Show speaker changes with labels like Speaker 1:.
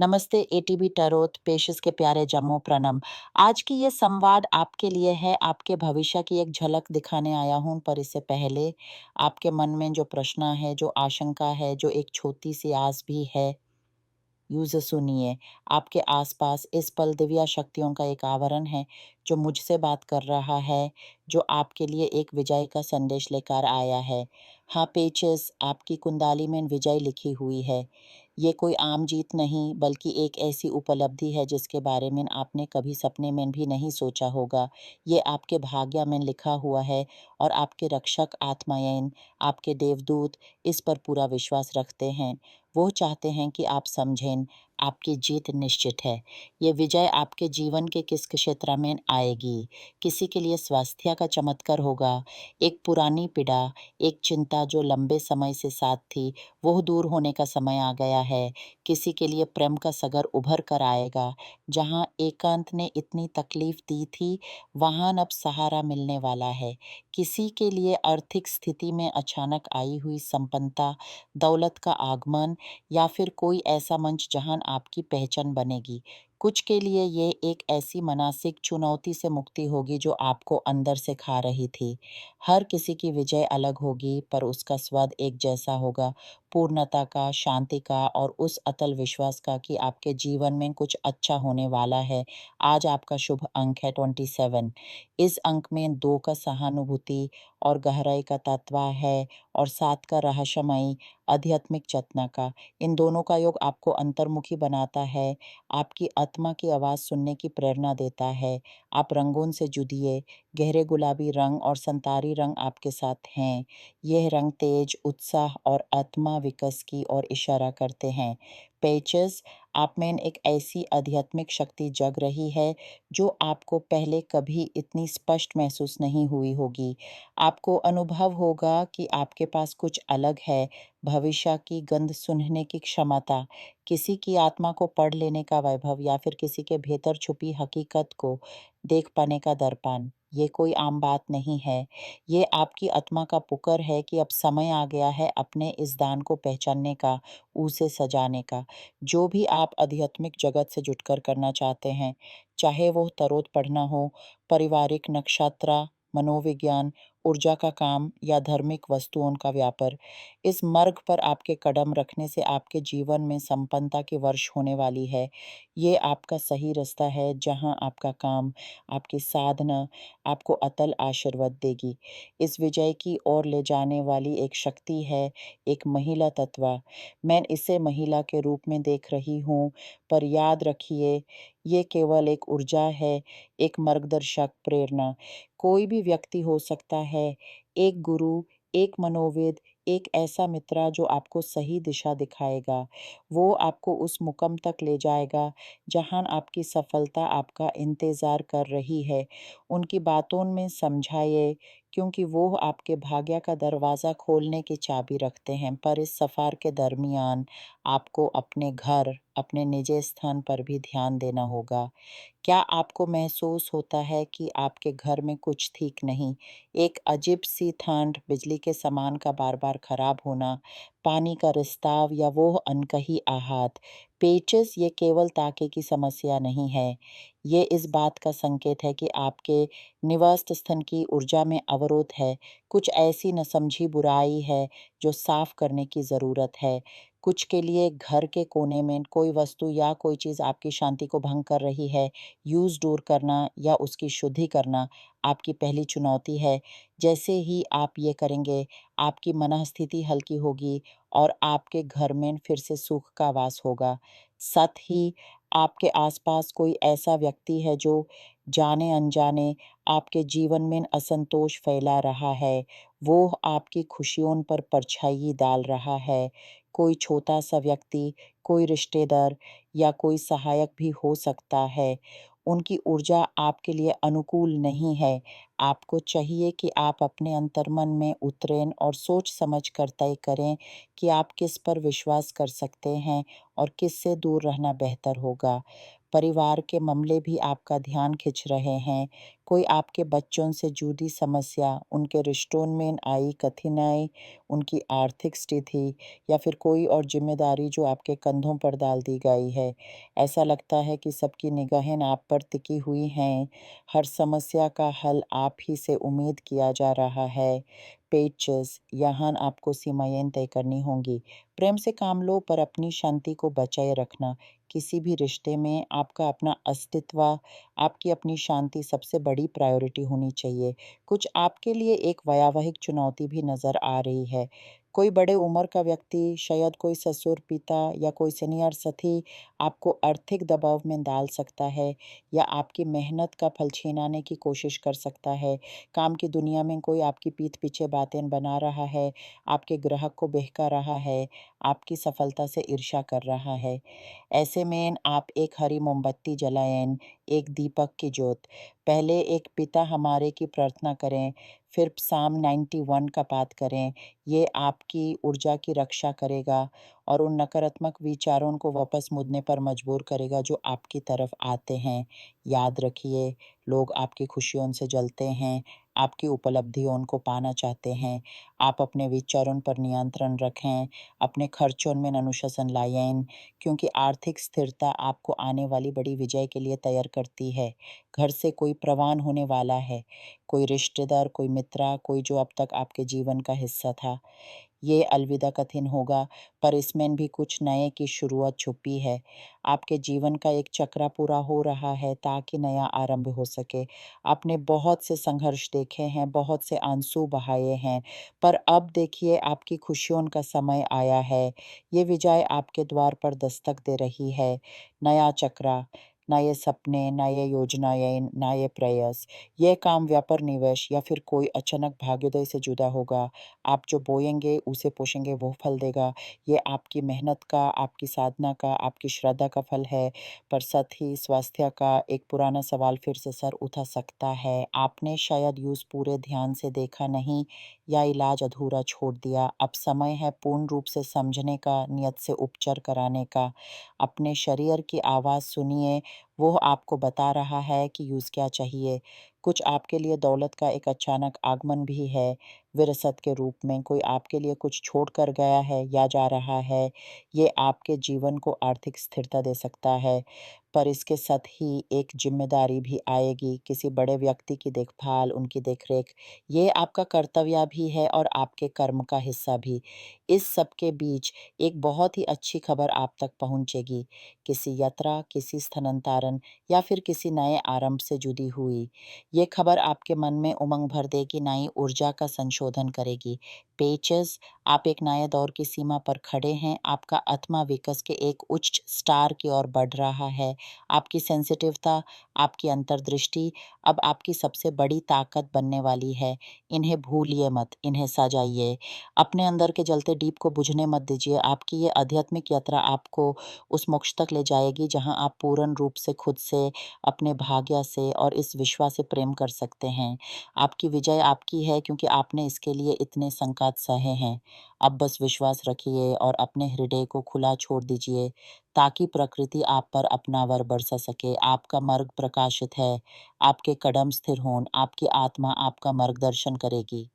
Speaker 1: नमस्ते एटीबी टरोत पेशेस के प्यारे जम्मू प्रणम। आज की ये संवाद आपके लिए है, आपके भविष्य की एक झलक दिखाने आया हूँ। पर इससे पहले आपके मन में जो प्रश्न है, जो आशंका है, जो एक छोटी सी आस भी है, यूं से सुनिए। आपके आसपास इस पल दिव्य शक्तियों का एक आवरण है जो मुझसे बात कर रहा है, जो आपके लिए एक विजय का संदेश लेकर आया है। हाँ पेचेस, आपकी कुंडली में विजय लिखी हुई है। ये कोई आम जीत नहीं, बल्कि एक ऐसी उपलब्धि है जिसके बारे में आपने कभी सपने में भी नहीं सोचा होगा। ये आपके भाग्य में लिखा हुआ है और आपके रक्षक आत्माएं, आपके देवदूत इस पर पूरा विश्वास रखते हैं। वो चाहते हैं कि आप समझें, आपकी जीत निश्चित है। ये विजय आपके जीवन के किस क्षेत्र में आएगी। किसी के लिए स्वास्थ्य का चमत्कार होगा, एक पुरानी पीड़ा, एक चिंता जो लंबे समय से साथ थी, वो दूर होने का समय आ गया है। किसी के लिए प्रेम का सागर उभर कर आएगा, जहाँ एकांत ने इतनी तकलीफ दी थी, वहाँ अब सहारा मिलने वाला है। किसी के लिए आर्थिक स्थिति में अचानक आई हुई संपन्नता, दौलत का आगमन, या फिर कोई ऐसा मंच जहां आपकी पहचान बनेगी। कुछ के लिए ये एक ऐसी मानसिक चुनौती से मुक्ति होगी जो आपको अंदर से खा रही थी। हर किसी की विजय अलग होगी, पर उसका स्वाद एक जैसा होगा, पूर्णता का, शांति का और उस अतल विश्वास का कि आपके जीवन में कुछ अच्छा होने वाला है। आज आपका शुभ अंक है 27। इस अंक में 2 का सहानुभूति और गहराई का तत्व है, और 7 का रहस्यमयी आध्यात्मिक चेतना का। इन दोनों का योग आपको अंतर्मुखी बनाता है, आपकी आत्मा की आवाज़ सुनने की प्रेरणा देता है। आप रंगों से जुड़िए, गहरे गुलाबी रंग और संतारी रंग आपके साथ हैं। यह रंग तेज, उत्साह और आत्मा विकास की ओर इशारा करते हैं। पेचेस, आप में एक ऐसी आध्यात्मिक शक्ति जग रही है जो आपको पहले कभी इतनी स्पष्ट महसूस नहीं हुई होगी। आपको अनुभव होगा कि आपके पास कुछ अलग है, भविष्य की गंध सूंघने की क्षमता, किसी की आत्मा को पढ़ लेने का वैभव, या फिर किसी के भीतर छुपी हकीकत को देख पाने का दर्पण। ये कोई आम बात नहीं है। ये आपकी आत्मा का पुकार है कि अब समय आ गया है अपने इस दान को पहचानने का, उसे सजाने का। जो भी आप आध्यात्मिक जगत से जुटकर करना चाहते हैं, चाहे वो तरोत पढ़ना हो, पारिवारिक नक्षत्र, मनोविज्ञान, ऊर्जा का काम या धार्मिक वस्तुओं का व्यापार, इस मार्ग पर आपके कदम रखने से आपके जीवन में संपन्नता की वर्ष होने वाली है। ये आपका सही रास्ता है, जहां आपका काम, आपकी साधना आपको अतल आशीर्वाद देगी। इस विजय की ओर ले जाने वाली एक शक्ति है, एक महिला तत्व। मैं इसे महिला के रूप में देख रही हूँ, पर याद रखिए, ये केवल एक ऊर्जा है, एक मार्गदर्शक प्रेरणा। कोई भी व्यक्ति हो सकता है, एक गुरु, एक मनोवेद, एक ऐसा मित्र जो आपको सही दिशा दिखाएगा। वो आपको उस मुकाम तक ले जाएगा जहां आपकी सफलता आपका इंतजार कर रही है। उनकी बातों में समझाइए, क्योंकि वो आपके भाग्य का दरवाज़ा खोलने की चाबी रखते हैं। पर इस सफ़र के दरमियान आपको अपने घर, अपने निजी स्थान पर भी ध्यान देना होगा। क्या आपको महसूस होता है कि आपके घर में कुछ ठीक नहीं? एक अजीब-सी ठंड, बिजली के सामान का बार-बार खराब होना, पानी का रिसाव या वो अनकही आहत। पेचेस, ये केवल ताके की समस्या नहीं है। ये इस बात का संकेत है कि आपके निवास स्थान की ऊर्जा में अवरोध है। कुछ ऐसी नसमझी बुराई है जो साफ करने की ज़रूरत है। कुछ के लिए घर के कोने में कोई वस्तु या कोई चीज़ आपकी शांति को भंग कर रही है। यूज़ दूर करना या उसकी शुद्धि करना आपकी पहली चुनौती है। जैसे ही आप ये करेंगे, आपकी मनःस्थिति हल्की होगी और आपके घर में फिर से सुख का वास होगा। साथ ही आपके आसपास कोई ऐसा व्यक्ति है जो जाने-अनजाने आपके जीवन में असंतोष फैला रहा है। वो आपकी खुशियों पर परछाई डाल रहा है। कोई छोटा-सा व्यक्ति, कोई रिश्तेदार या कोई सहायक भी हो सकता है। उनकी ऊर्जा आपके लिए अनुकूल नहीं है। आपको चाहिए कि आप अपने अंतर्मन में उतरें और सोच समझ कर तय करें कि आप किस पर विश्वास कर सकते हैं और किससे दूर रहना बेहतर होगा। परिवार के मामले भी आपका ध्यान खींच रहे हैं। कोई आपके बच्चों से जुड़ी समस्या, उनके रिश्तों में आई कठिनाई, उनकी आर्थिक स्थिति या फिर कोई और ज़िम्मेदारी जो आपके कंधों पर डाल दी गई है। ऐसा लगता है कि सबकी निगाहें आप पर टिकी हुई हैं। हर समस्या का हल आप ही से उम्मीद किया जा रहा है। पेचेस, यहाँ आपको सीमाएँ तय करनी होंगी। प्रेम से काम लो पर अपनी शांति को बचाए रखना। किसी भी रिश्ते में आपका अपना अस्तित्व, आपकी अपनी शांति सबसे बड़ी प्रायोरिटी होनी चाहिए। कुछ आपके लिए एक वैवाहिक चुनौती भी नज़र आ रही है। कोई बड़े उम्र का व्यक्ति, शायद कोई ससुर-पिता या कोई सीनियर साथी आपको आर्थिक दबाव में डाल सकता है या आपकी मेहनत का फल छीनाने की कोशिश कर सकता है। काम की दुनिया में कोई आपकी पीठ पीछे बातें बना रहा है, आपके ग्राहक को बहका रहा है, आपकी सफलता से ईर्ष्या कर रहा है। ऐसे में आप एक हरी मोमबत्ती जलाएँ, एक दीपक की ज्योत। पहले एक पिता हमारे की प्रार्थना करें, फिर साम 91 का पाठ करें। ये आपकी ऊर्जा की रक्षा करेगा और उन नकारात्मक विचारों को वापस मुड़ने पर मजबूर करेगा जो आपकी तरफ आते हैं। याद रखिए, लोग आपकी खुशियों से जलते हैं, आपकी उपलब्धियों को पाना चाहते हैं। आप अपने विचारों पर नियंत्रण रखें, अपने खर्चों में अनुशासन लाएँ, क्योंकि आर्थिक स्थिरता आपको आने वाली बड़ी विजय के लिए तैयार करती है। घर से कोई प्रवान होने वाला है, कोई रिश्तेदार, कोई मित्र, कोई जो अब तक आपके जीवन का हिस्सा था। ये अलविदा कठिन होगा, पर इसमें भी कुछ नए की शुरुआत छुपी है। आपके जीवन का एक चक्र पूरा हो रहा है ताकि नया आरंभ हो सके। आपने बहुत से संघर्ष देखे हैं, बहुत से आंसू बहाए हैं, पर अब देखिए आपकी खुशियों का समय आया है। ये विजय आपके द्वार पर दस्तक दे रही है। नया चक्र, नए सपने, नए योजनाएँ, नए प्रयास। ये काम व्यापार, निवेश या फिर कोई अचानक भाग्योदय से जुड़ा होगा। आप जो बोएँगे, उसे पोषेंगे, वो फल देगा। ये आपकी मेहनत का, आपकी साधना का, आपकी श्रद्धा का फल है। पर साथ ही स्वास्थ्य का एक पुराना सवाल फिर से सर उठा सकता है। आपने शायद यूँ पूरे ध्यान से देखा नहीं या इलाज अधूरा छोड़ दिया। अब समय है पूर्ण रूप से समझने का, नियत से उपचार कराने का। अपने शरीर की आवाज़ सुनिए, वो आपको बता रहा है कि यूज़ क्या चाहिए। कुछ आपके लिए दौलत का एक अचानक आगमन भी है, विरासत के रूप में कोई आपके लिए कुछ छोड़ कर गया है या जा रहा है। ये आपके जीवन को आर्थिक स्थिरता दे सकता है, पर इसके साथ ही एक ज़िम्मेदारी भी आएगी, किसी बड़े व्यक्ति की देखभाल, उनकी देखरेख। ये आपका कर्तव्य भी है और आपके कर्म का हिस्सा भी। इस सब के बीच एक बहुत ही अच्छी खबर आप तक पहुँचेगी, किसी यात्रा, किसी स्थानांतरण या फिर किसी नए आरंभ से जुड़ी हुई। ये खबर आपके मन में उमंग भर देगी, नई ऊर्जा का संशोधन करेगी। पेचेस, आप एक नए दौर की सीमा पर खड़े हैं, आपका आत्मा विकास के एक उच्च स्टार की ओर बढ़ रहा है। आपकी सेंसिटिवता, आपकी अंतर्दृष्टि अब आपकी सबसे बड़ी ताकत बनने वाली है। इन्हें भूलिए मत, इन्हें सजाइए। अपने अंदर के जलते दीप को बुझने मत दीजिए। आपकी ये आध्यात्मिक यात्रा आपको उस मोक्ष तक ले जाएगी जहाँ आप पूर्ण रूप से खुद से, अपने भाग्य से और इस विश्वास से प्रेम कर सकते हैं। आपकी विजय आपकी है क्योंकि आपने इसके लिए इतने संकट सहे हैं। अब बस विश्वास रखिए और अपने हृदय को खुला छोड़ दीजिए ताकि प्रकृति आप पर अपना वर बरसा सके। आपका मार्ग प्रकाशित है, आपके कदम स्थिर हों, आपकी आत्मा आपका मार्गदर्शन करेगी।